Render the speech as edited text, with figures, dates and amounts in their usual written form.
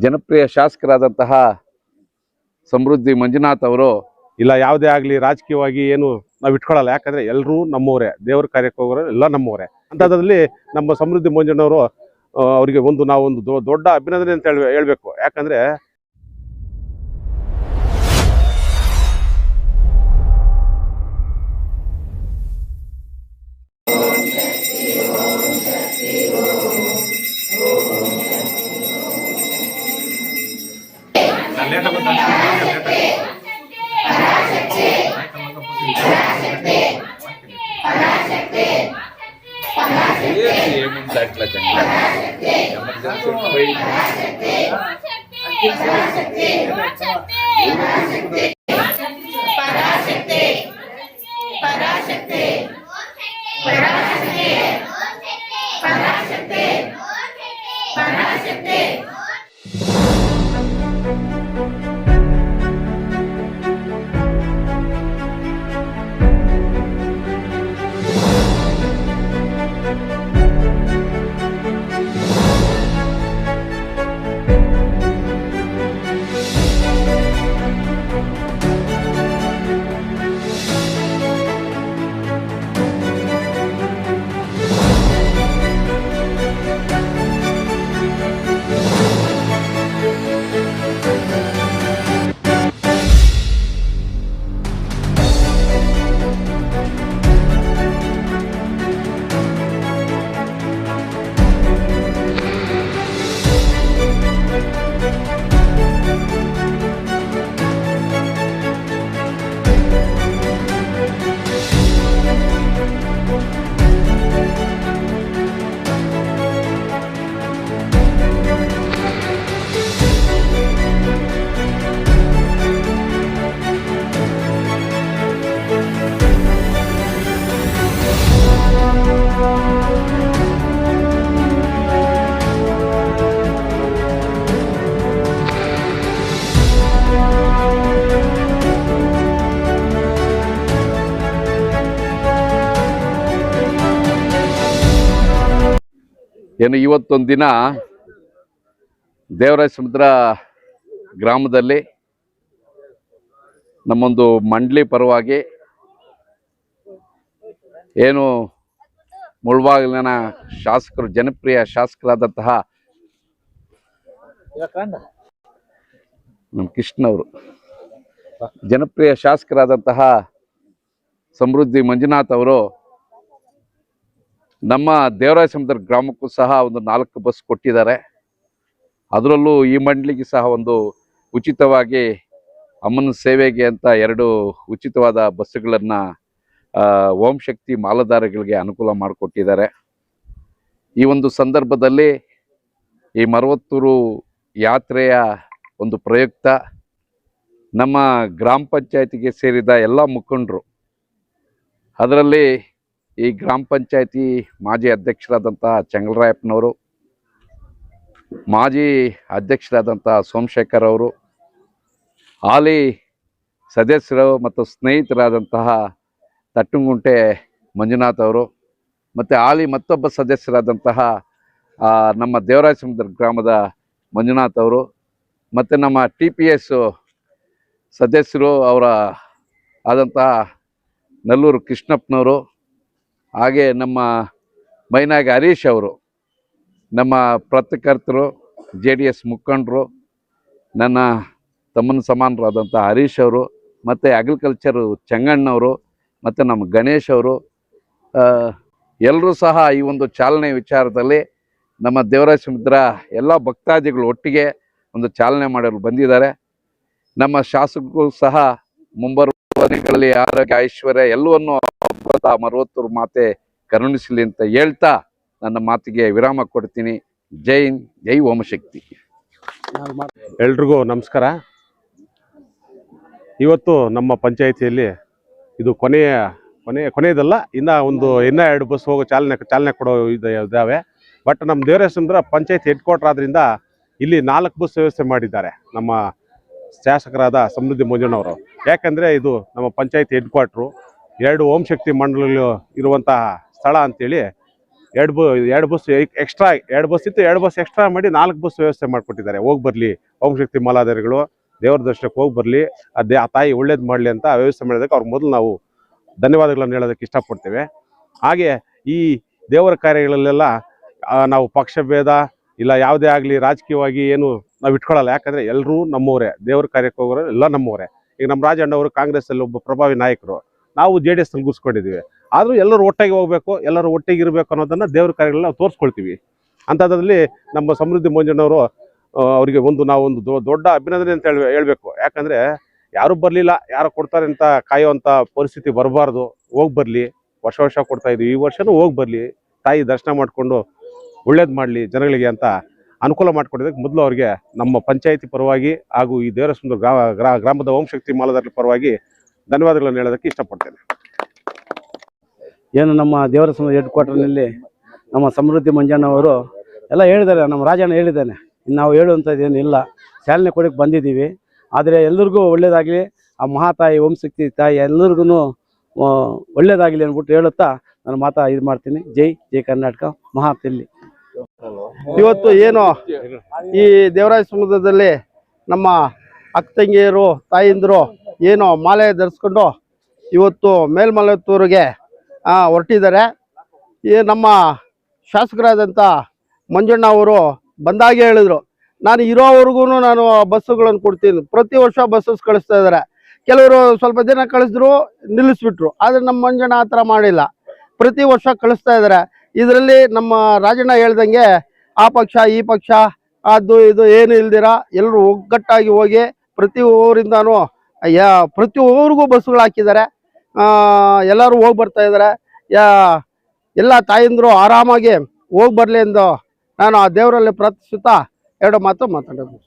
ಜನಪ್ರಿಯ ಶಾಸಕರಾದಂತಹ ಸಮೃದ್ಧಿ ಮಂಜುನಾಥ್ ಅವರು ಇಲ್ಲ ಯಾವುದೇ ಆಗಲಿ ರಾಜಕೀಯವಾಗಿ ಏನು ನಾವು ಇಟ್ಕೊಳ್ಳಲ್ಲ. ಯಾಕಂದ್ರೆ ಎಲ್ಲರೂ ನಮ್ಮವರೇ, ದೇವ್ರ ಕಾರ್ಯಕ್ಕೆ ಹೋಗೋರು ಎಲ್ಲ ನಮ್ಮವರೇ. ಅಂಥದ್ರಲ್ಲಿ ನಮ್ಮ ಸಮೃದ್ಧಿ ಮಂಜಣ್ಣವರು ಅವರಿಗೆ ನಾವೊಂದು ದೊಡ್ಡ ಅಭಿನಂದನೆ ಅಂತ ಹೇಳ್ಬೇಕು. ಯಾಕಂದ್ರೆ ಏನು ಇವತ್ತೊಂದು ದಿನ ದೇವರಾಜಸಮುದ್ರ ಗ್ರಾಮದಲ್ಲಿ ನಮ್ಮೊಂದು ಮಂಡಳಿ ಪರವಾಗಿ ಏನು ಮುಳಬಾಗಿಲಿನ ಶಾಸಕರು, ಜನಪ್ರಿಯ ಶಾಸಕರಾದಂತಹ ನಮ್ಮ ಕೃಷ್ಣವರು, ಜನಪ್ರಿಯ ಶಾಸಕರಾದಂತಹ ಸಮೃದ್ಧಿ ಮಂಜುನಾಥ್ ಅವರು ನಮ್ಮ ದೇವರಾಜಸಮುದ್ರ ಗ್ರಾಮಕ್ಕೂ ಸಹ ಒಂದು 4 ಬಸ್ ಕೊಟ್ಟಿದ್ದಾರೆ. ಅದರಲ್ಲೂ ಈ ಮಂಡಳಿಗೆ ಸಹ ಒಂದು ಉಚಿತವಾಗಿ ಅಮ್ಮನ ಸೇವೆಗೆ ಅಂತ 2 ಉಚಿತವಾದ ಬಸ್ಸುಗಳನ್ನು ಓಂ ಶಕ್ತಿ ಮಾಲಾಧಾರಿಗಳಿಗೆ ಅನುಕೂಲ ಮಾಡಿಕೊಟ್ಟಿದ್ದಾರೆ. ಈ ಒಂದು ಸಂದರ್ಭದಲ್ಲಿ ಈ ಮರವತ್ತೂರು ಯಾತ್ರೆಯ ಒಂದು ಪ್ರಯುಕ್ತ ನಮ್ಮ ಗ್ರಾಮ ಪಂಚಾಯತಿಗೆ ಸೇರಿದ ಎಲ್ಲ ಮುಖಂಡರು, ಅದರಲ್ಲಿ ಈ ಗ್ರಾಮ ಪಂಚಾಯತಿ ಮಾಜಿ ಅಧ್ಯಕ್ಷರಾದಂಥ ಚೆಂಗಲರಾಯಪ್ಪನವರು, ಮಾಜಿ ಅಧ್ಯಕ್ಷರಾದಂಥ ಸೋಮಶೇಖರ್ ಅವರು, ಹಾಲಿ ಸದಸ್ಯರು ಮತ್ತು ಸ್ನೇಹಿತರಾದಂತಹ ತಟ್ಟಂಗುಂಟೆ ಮಂಜುನಾಥ್ ಅವರು, ಮತ್ತು ಹಾಲಿ ಮತ್ತೊಬ್ಬ ಸದಸ್ಯರಾದಂತಹ ನಮ್ಮ ದೇವರಾಜಸಮುದ್ರ ಗ್ರಾಮದ ಮಂಜುನಾಥ್ ಅವರು, ಮತ್ತು ನಮ್ಮ TPS ಸದಸ್ಯರು ಅವರ ಆದಂತಹ ನಲ್ಲೂರು ಕೃಷ್ಣಪ್ಪನವರು, ಹಾಗೆ ನಮ್ಮ ಮೈನಾಗಿ ಹರೀಶ್ ಅವರು, ನಮ್ಮ ಪತ್ರಕರ್ತರು, JDS ಮುಖಂಡರು, ನನ್ನ ತಮ್ಮನ ಸಮಾನರಾದಂಥ ಹರೀಶ್ ಅವರು, ಮತ್ತು ಅಗ್ರಿಕಲ್ಚರು ಚೆಂಗಣ್ಣವರು, ಮತ್ತು ನಮ್ಮ ಗಣೇಶ್ ಅವರು, ಎಲ್ಲರೂ ಸಹ ಈ ಒಂದು ಚಾಲನೆ ವಿಚಾರದಲ್ಲಿ ನಮ್ಮ ದೇವರಾಜಸಮುದ್ರ ಎಲ್ಲ ಭಕ್ತಾದಿಗಳು ಒಟ್ಟಿಗೆ ಒಂದು ಚಾಲನೆ ಮಾಡಲು ಬಂದಿದ್ದಾರೆ. ನಮ್ಮ ಶಾಸಕರು ಸಹ ಮುಂಬರುವ ದಿನಗಳಲ್ಲಿ ಆರೋಗ್ಯ, ಐಶ್ವರ್ಯ ಎಲ್ಲವನ್ನು ಮರವತ್ತೂರು ಮಾತೆ ಕರುಣಿಸಲಿ ಅಂತ ಹೇಳ್ತಾ ನನ್ನ ಮಾತಿಗೆ ವಿರಾಮ ಕೊಡ್ತೀನಿ. ಜೈ ಹಿಂದ್, ಜೈ ಓಮಶಕ್ತಿ. ಎಲ್ರಿಗೂ ನಮಸ್ಕಾರ. ಇವತ್ತು ನಮ್ಮ ಪಂಚಾಯಿತಿಯಲ್ಲಿ ಇದು ಕೊನೆಯದಲ್ಲ, ಇನ್ನೂ 2 ಬಸ್ ಹೋಗೋ ಚಾಲನೆ ಕೊಡೋ ಇದ್ದಾವೆ. ಬಟ್ ನಮ್ಮ ದೇವರಾಜಸಮುದ್ರ ಪಂಚಾಯತ್ ಹೆಡ್ ಕ್ವಾರ್ಟರ್ ಆದ್ರಿಂದ ಇಲ್ಲಿ 4 ಬಸ್ ವ್ಯವಸ್ಥೆ ಮಾಡಿದ್ದಾರೆ ನಮ್ಮ ಶಾಸಕರಾದ ಸಮೃದ್ಧಿ ಮಂಜಣ್ಣವರು. ಯಾಕಂದರೆ ಇದು ನಮ್ಮ ಪಂಚಾಯತ್ ಹೆಡ್ ಕ್ವಾರ್ಟ್ರು, 2 ಓಂ ಶಕ್ತಿ ಮಂಡಳಿಗಳು ಇರುವಂತಹ ಸ್ಥಳ ಅಂತೇಳಿ ಎರಡು ಬಸ್ ಎಕ್ಸ್ಟ್ರಾ, 2 ಬಸ್ ಇತ್ತು, 2 ಬಸ್ ಎಕ್ಸ್ಟ್ರಾ ಮಾಡಿ 4 ಬಸ್ ವ್ಯವಸ್ಥೆ ಮಾಡಿಕೊಟ್ಟಿದ್ದಾರೆ. ಹೋಗಿ ಬರಲಿ ಓಂಶಕ್ತಿ ಮಾಲಾಧಾರಿಗಳು ದೇವರ ದರ್ಶನಕ್ಕೆ ಹೋಗಿ ಬರಲಿ, ಆ ತಾಯಿ ಒಳ್ಳೇದು ಮಾಡಲಿ ಅಂತ ವ್ಯವಸ್ಥೆ ಮಾಡೋದಕ್ಕೆ ಅವ್ರಿಗೆ ಮೊದಲು ನಾವು ಧನ್ಯವಾದಗಳನ್ನು ಹೇಳೋದಕ್ಕೆ ಇಷ್ಟಪಡ್ತೇವೆ. ಹಾಗೆ ಈ ದೇವರ ಕಾರ್ಯಗಳಲ್ಲೆಲ್ಲ ನಾವು ಪಕ್ಷ ಭೇದ ಇಲ್ಲ ಯಾವುದೇ ಆಗಲಿ ರಾಜಕೀಯವಾಗಿ ಏನು ನಾವು ಇಟ್ಕೊಳ್ಳಲ್ಲ. ಯಾಕಂದರೆ ಎಲ್ಲರೂ ನಮ್ಮವರೇ, ದೇವ್ರ ಕಾರ್ಯಕ್ಕೆ ಹೋಗೋರು ಎಲ್ಲ ನಮ್ಮವರೇ. ಈಗ ನಮ್ಮ ರಾಜಣ್ಣವರು ಕಾಂಗ್ರೆಸ್ಸಲ್ಲಿ ಒಬ್ಬ ಪ್ರಭಾವಿ ನಾಯಕರು, ನಾವು JDS ನಲ್ಲಿ ಗುರ್ಸ್ಕೊಂಡಿದ್ದೀವಿ. ಆದರೂ ಎಲ್ಲರೂ ಒಟ್ಟಾಗಿ ಹೋಗಬೇಕು, ಎಲ್ಲರೂ ಒಟ್ಟಿಗೆ ಇರಬೇಕು ಅನ್ನೋದನ್ನು ದೇವ್ರ ಕಾರ್ಯಗಳನ್ನ ನಾವು ತೋರಿಸ್ಕೊಳ್ತೀವಿ. ಅಂಥದ್ರಲ್ಲಿ ನಮ್ಮ ಸಮೃದ್ಧಿ ಮಂಜಣ್ಣವರು ಅವರಿಗೆ ನಾವು ದೊಡ್ಡ ಅಭಿನಂದನೆ ಅಂತ ಹೇಳ್ಬೇಕು. ಯಾಕಂದರೆ ಯಾರು ಬರಲಿಲ್ಲ, ಯಾರು ಕೊಡ್ತಾರೆ ಅಂತ ಕಾಯುವಂಥ ಪರಿಸ್ಥಿತಿ ಬರಬಾರ್ದು. ಹೋಗಿ ಬರಲಿ, ವರ್ಷ ಕೊಡ್ತಾ ಇದ್ವಿ, ಈ ವರ್ಷನೂ ಹೋಗಿ ಬರಲಿ, ತಾಯಿ ದರ್ಶನ ಮಾಡಿಕೊಂಡು ಒಳ್ಳೇದು ಮಾಡಲಿ ಜನಗಳಿಗೆ ಅಂತ ಅನುಕೂಲ ಮಾಡಿಕೊಡೋದಕ್ಕೆ ಮೊದಲು ಅವರಿಗೆ ನಮ್ಮ ಪಂಚಾಯಿತಿ ಪರವಾಗಿ ಹಾಗೂ ಈ ದೇವರಸುಂದರ ಗ್ರಾಮದ ಓಂಶಕ್ತಿ ಮಾಲಾಧಾರಿಗಳ ಪರವಾಗಿ ಧನ್ಯವಾದಗಳನ್ನು ಹೇಳೋದಕ್ಕೆ ಇಷ್ಟಪಡ್ತೇನೆ. ಏನು ನಮ್ಮ ದೇವರಸುಂದರ ಹೆಡ್ ಕ್ವಾರ್ಟರ್ನಲ್ಲಿ ನಮ್ಮ ಸಮೃದ್ಧಿ ಮಂಜಣ್ಣವರು ಎಲ್ಲ ಹೇಳಿದ್ದಾರೆ, ನಮ್ಮ ರಾಜಣ್ಣ ಹೇಳಿದ್ದಾನೆ. ನಾವು ಹೇಳುವಂಥದ್ದು ಏನಿಲ್ಲ, ಚಾಲನೆ ಕೊಡೋಕ್ಕೆ ಬಂದಿದ್ದೀವಿ. ಆದರೆ ಎಲ್ಲರಿಗೂ ಒಳ್ಳೇದಾಗಲಿ, ಆ ಮಹಾತಾಯಿ ಓಂಶಕ್ತಿ ತಾಯಿ ಎಲ್ಲರಿಗೂ ಒಳ್ಳೇದಾಗಲಿ ಅಂದ್ಬಿಟ್ಟು ಹೇಳುತ್ತಾ ನಾನು ಇದು ಮಾಡ್ತೀನಿ. ಜೈ ಜೈ ಕರ್ನಾಟಕ ಮಹಾತಿಲ್ಲಿ. ಇವತ್ತು ಏನು ಈ ದೇವರಾಯ ಸಮುದ್ರದಲ್ಲಿ ನಮ್ಮ ಅಕ್ಕ ತಂಗಿಯರು ತಾಯಿಂದರು ಏನು ಮಾಲೆ ಧರಿಸ್ಕೊಂಡು ಇವತ್ತು ಮೇಲ್ಮಲತ್ತೂರಿಗೆ ಹೊರಟಿದ್ದಾರೆ. ಈ ನಮ್ಮ ಶಾಸಕರಾದಂಥ ಮಂಜಣ್ಣ ಅವರು ಬಂದಾಗೆ ಹೇಳಿದ್ರು, ನಾನು ಇರೋವರೆಗೂ ನಾನು ಬಸ್ಸುಗಳನ್ನು ಕೊಡ್ತೀನಿ. ಪ್ರತಿ ವರ್ಷ ಬಸ್ಸಸ್ ಕಳಿಸ್ತಾ ಇದ್ದಾರೆ. ಕೆಲವರು ಸ್ವಲ್ಪ ದಿನ ಕಳಿಸಿದ್ರು, ನಿಲ್ಲಿಸ್ಬಿಟ್ರು. ಆದರೆ ನಮ್ಮ ಮಂಜಣ್ಣ ಆ ಥರ ಮಾಡಿಲ್ಲ, ಪ್ರತಿ ವರ್ಷ ಕಳಿಸ್ತಾ ಇದ್ದಾರೆ. ಇದರಲ್ಲಿ ನಮ್ಮ ರಾಜಣ್ಣ ಹೇಳ್ದಂಗೆ ಆ ಪಕ್ಷ ಈ ಪಕ್ಷ ಅದು ಇದು ಏನು ಇಲ್ದಿರ ಎಲ್ಲರೂ ಒಗ್ಗಟ್ಟಾಗಿ ಹೋಗಿ ಪ್ರತಿ ಊರಿಂದಾನು ಪ್ರತಿ ಊರಿಗೂ ಬಸ್ಸುಗಳು ಹಾಕಿದ್ದಾರೆ. ಎಲ್ಲರೂ ಹೋಗಿ ಬರ್ತಾ ಇದ್ದಾರೆ. ಎಲ್ಲ ತಾಯಂದರು ಆರಾಮಾಗಿ ಹೋಗಿ ಬರಲಿ ಎಂದು ನಾನು ಆ ದೇವರಲ್ಲಿ ಪ್ರಾರ್ಥಿಸುತ್ತಾ 2 ಮಾತು ಮಾತಾಡೋದು.